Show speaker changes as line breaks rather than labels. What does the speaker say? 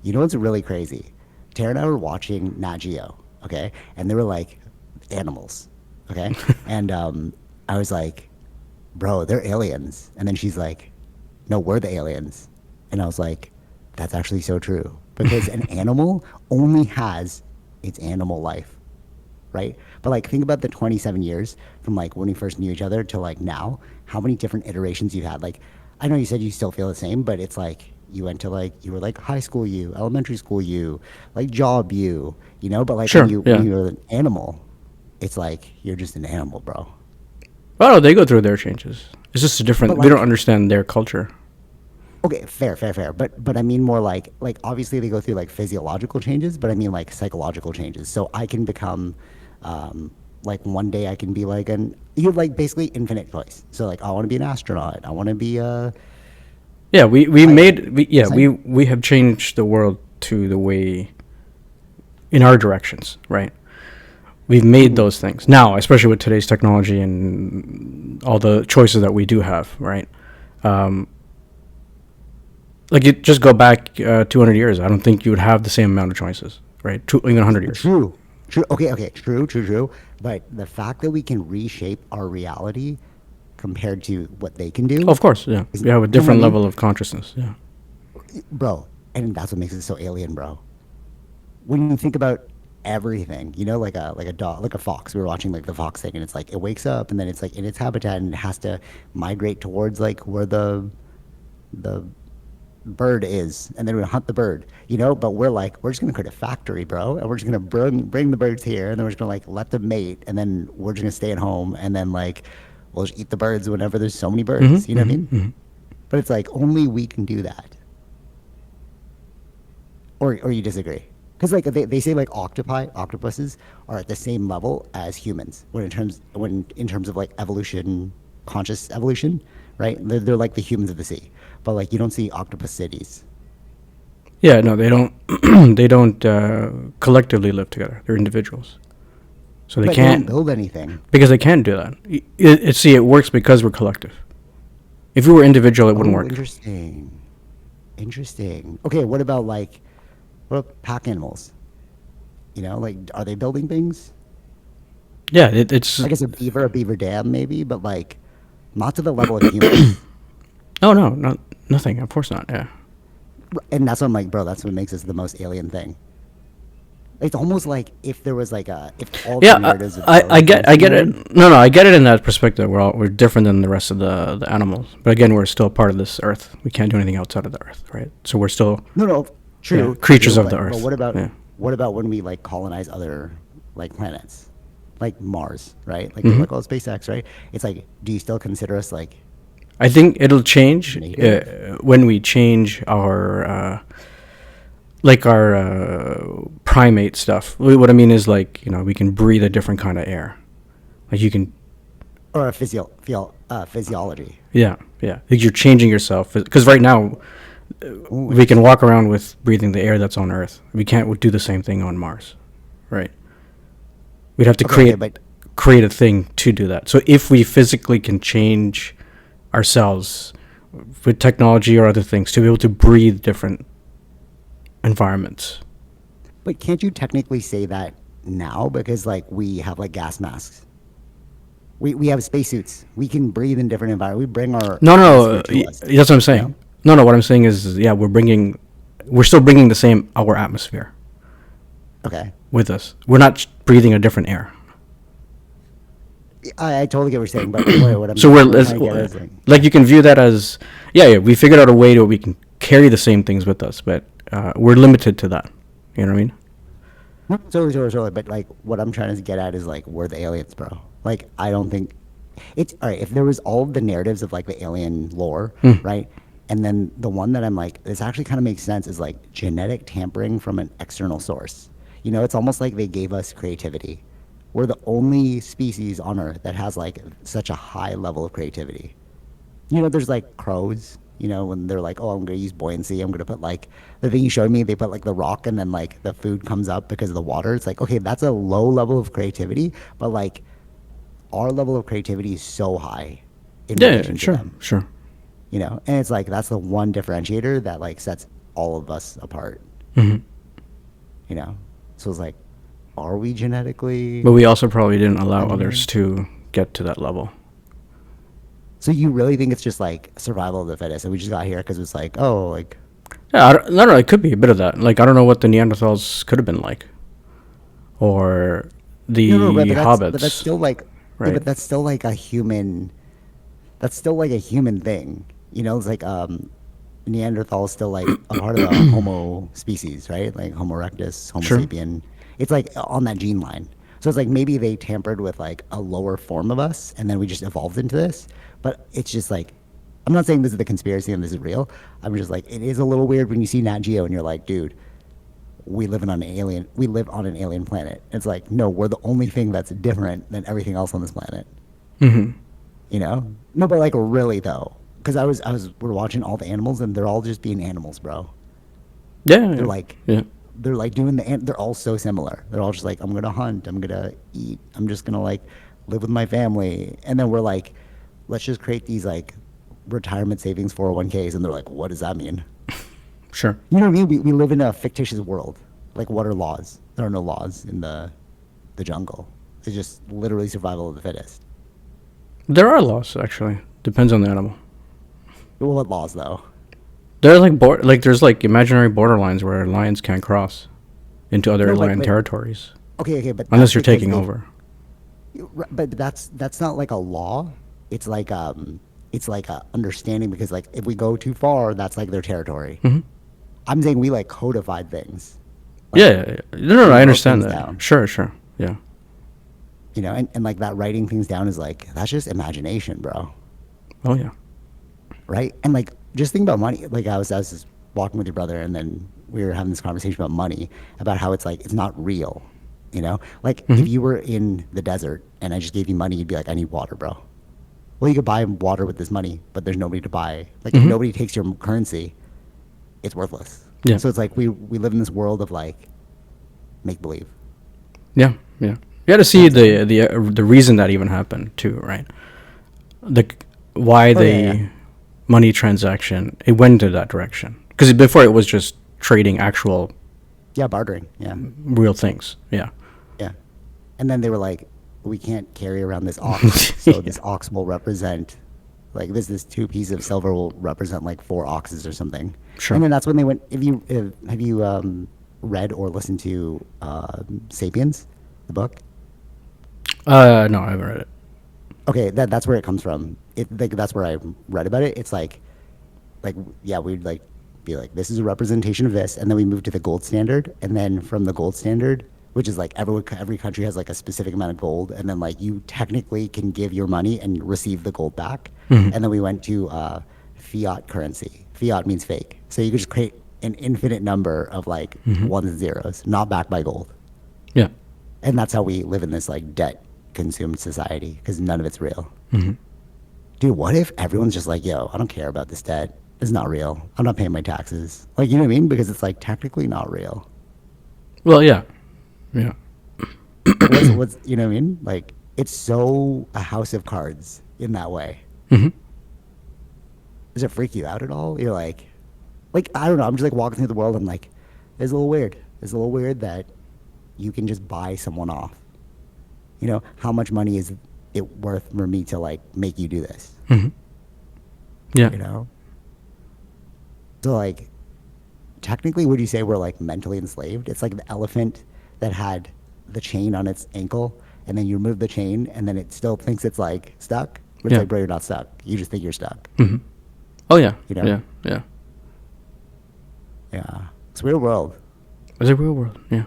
You know what's really crazy? Tara and I were watching Nat Geo, okay, and they were like animals, okay, and I was like, bro, they're aliens, and then she's like, no, we're the aliens, and I was like, that's actually so true because an animal only has its animal life, right? But like think about the 27 years from like when we first knew each other to like now, how many different iterations you had. Like I know you said you still feel the same, but it's like you went to like you were like high school you, elementary school you, like job you know, but like
Sure,
when
yeah.
you're an animal, it's like you're just an animal, bro.
Well, they go through their changes. It's just a
But
different. We don't
like
understand their culture.
okay, fair. But I mean more like obviously they go through like physiological changes, but I mean like psychological changes. So I can become like one day I can be like an you have like basically infinite choice. So like I want to be an astronaut. I want to be a
Yeah, we
pilot.
made we, yeah
Sci-
we have changed the world to the way in our directions, right? We've made
Mhm.
those things now, especially with today's technology and all the choices that we do have, right? Um, like you just go back 200 years, I don't think you would have the same amount of choices, right? Even 100 years.
True. True. Okay. True. But the fact that we can reshape our reality compared to what they can
Oh,
do
of course, yeah.
is,
We have a
you know what I
different
mean?
level of consciousness, yeah.
Bro. And that's what makes it so alien, bro. When you think about everything, you know, like a dog, like a fox. We were watching like the fox thing, and it's like it wakes up, and then it's like in its habitat, and it has to migrate towards like where the bird is, and then we hunt the bird, you know. But we're like, we're just gonna create a factory, bro, and we're just gonna bring the birds here, and then we're just gonna like let them mate, and then we're just gonna stay at home, and then like we'll just eat the birds whenever there's so many birds. You know what I mean? But it's like only we can do that, or you disagree? Because like they say like octopuses are at the same level as humans when in terms of like evolution, conscious evolution, right? They're like the humans of the sea, but like you don't see octopus cities.
Yeah, no, they don't. They don't collectively live together. They're individuals, so they
But they don't
can't
build anything.
because they can't do that. See, it works because we're collective. If we were individual, it wouldn't
Oh,
work.
interesting. Okay, what about pack animals? You know, like are they building things?
Yeah, it's
I guess a beaver dam, maybe, but like not to the level of humans.
oh no, not nothing. Of course not. Yeah,
And that's what I'm like, bro. That's what makes us the most alien thing. It's almost like if there was like a if all the
yeah.
narratives of those
I
monster
get
men.
it. No, I get it in that perspective. We're different than the rest of the animals, but again, we're still part of this earth. We can't do anything outside of the earth, right? So we're still
No,
yeah creatures
true.
of the
But
earth. Yeah.
what about when we like colonize other like planets, like Mars, right? Like they're
Hmm.
like oh SpaceX, right? It's like, do you still consider us
I think it'll change
native?
when we change our our primate stuff. What I mean is like we can breathe a different kind of air. Like you can
Or a physiology.
yeah. Like you're changing yourself because right now
Oh,
we can
interesting.
walk around with breathing the air that's on Earth. We can't do the same thing on Mars, right? We'd have to
But
create a thing to do that. So if we physically can change ourselves with technology or other things to be able to breathe different environments.
can't you technically say that now because like we have like gas masks. We have spacesuits. We can breathe in different environments. We bring our
No,
atmosphere to us.
that's what I'm
You know?
saying. No, what I'm saying is, yeah, we're still bringing the same our atmosphere
Okay.
with us. We're not breathing a different air.
I totally get what you're saying, but
So
what I'm trying to get at is
like you can view that as yeah. We figured out a way to we can carry the same things with us, but we're limited to that. You know what I mean?
no, totally. But like, what I'm trying to get at is like, we're the aliens, bro. Like, I don't think it's all right. If there was all of the narratives of like the alien lore, right? And then the one that I'm like, this actually kind of makes sense is like genetic tampering from an external source. You know, it's almost like they gave us creativity. We're the only species on Earth that has like such a high level of creativity. You know, there's like crows, you know, when they're like, oh, I'm going to use buoyancy. I'm going to put like the thing you showed me, they put like the rock and then like the food comes up because of the water. It's like, okay, that's a low level of creativity, but like our level of creativity is so high in
Yeah,
relation to
sure,
them,
sure.
you know? And it's like, that's the one differentiator that like sets all of us apart.
Hmm.
You know, so it's like, are we genetically
But we also probably didn't allow
engineered?
others to get to that level.
So you really think it's just like survival of the fittest, and we just got here because it's like, oh, like
Yeah, I don't know. It could be a bit of that. Like, I don't know what the Neanderthals could have been like, or
no, no,
the
but that's
hobbits,
still like, yeah,
right?
but that's still like a human. That's still like a human thing. You know, it's like Neanderthal is still like a part of the Homo species, right? Like Homo erectus, Homo
Sure.
sapien. It's like on that gene line. So it's like maybe they tampered with like a lower form of us, and then we just evolved into this. But it's just like, I'm not saying this is the conspiracy and this is real. I'm just like, it is a little weird when you see Nat Geo and you're like, dude, we live on an alien planet. It's like, no, we're the only thing that's different than everything else on this planet.
Hmm.
You know? No, but like really though, because we're watching all the animals and they're all just being animals, bro.
Yeah,
They're
yeah,
like,
yeah.
they're like they're all so similar. They're all just like, I'm gonna hunt, I'm gonna eat, I'm just gonna like live with my family, and then we're like, let's just create these like retirement savings 401ks, and they're like, what does that mean?
Sure.
You know what I mean? We live in a fictitious world. Like, what are laws? There are no laws in the jungle. It's just literally survival of the fittest.
There are laws actually. Depends on the animal.
Well, what laws though?
There's like there's like imaginary borderlines where lions can't cross into other
No,
lion
but
territories
okay, but that's
unless you're
because
taking
they.
over.
But that's not like a law. It's like a understanding because like if we go too far, that's like their territory.
Hmm.
I'm saying we like codified things,
Yeah,
like
yeah, yeah. No, no, no,
we
I
wrote
understand
things
that.
down.
Sure, sure. Yeah.
You know, and like that writing things down is like that's just imagination, bro.
Oh yeah.
Right? And like just think about money. Like I was just walking with your brother, and then we were having this conversation about money, about how it's like it's not real. You know, like
Hmm.
if you were in the desert and I just gave you money, you'd be like, I need water, bro. Well, you could buy water with this money, but there's nobody to buy. Like if
Hmm.
nobody takes your currency, it's worthless.
Yeah.
So it's like we live in this world of like make believe.
Yeah. Yeah. You got to
You know
see
what I'm saying?
the reason that even happened too, right? The why
Oh yeah, yeah,
the money transaction it went into that direction because before it was just trading actual
yeah. Bartering. Yeah,
real things. Yeah.
yeah. And then they were like, we can't carry around this ox, so
Yeah.
this ox will represent like this two pieces of silver will represent like four oxes or something.
Sure.
And then that's when they went. If have you read or listened to *Sapiens*, the book?
No, I haven't read it.
Okay, that's where it comes from. Like that's where I read about it. It's like yeah, we'd like be like this is a representation of this, and then we move to the gold standard, and then from the gold standard, which is like every country has like a specific amount of gold, and then like you technically can give your money and receive the gold back,
Hmm.
and then we went to fiat currency. Fiat means fake, so you could just create an infinite number of like
Hmm.
ones and zeros, not backed by gold,
Yeah.
and that's how we live in this like debt consumed society because none of it's real.
Hmm.
Dude, what if everyone's just like, yo, I don't care about this debt. It's not real. I'm not paying my taxes. Like, you know what I mean? Because it's like technically not real.
Well, yeah. Yeah.
Like, you know what I mean? Like, it's so a house of cards in that way.
Hmm.
Does it freak you out at all? You're like, I don't know. I'm just like walking through the world. I'm like, it's a little weird. It's a little weird that you can just buy someone off. You know, how much money is it worth for me to like make you do this?
Hmm. Yeah.
You know? So, like, technically, would you say we're like mentally enslaved? It's like the elephant that had the chain on its ankle, and then you remove the chain, and then it still thinks it's like stuck. But it's
Yeah.
like, bro, you're not stuck. You just think you're stuck.
Hmm. Oh yeah.
You know?
Yeah. Yeah.
Yeah. It's a weird world.
It's a real world. Yeah.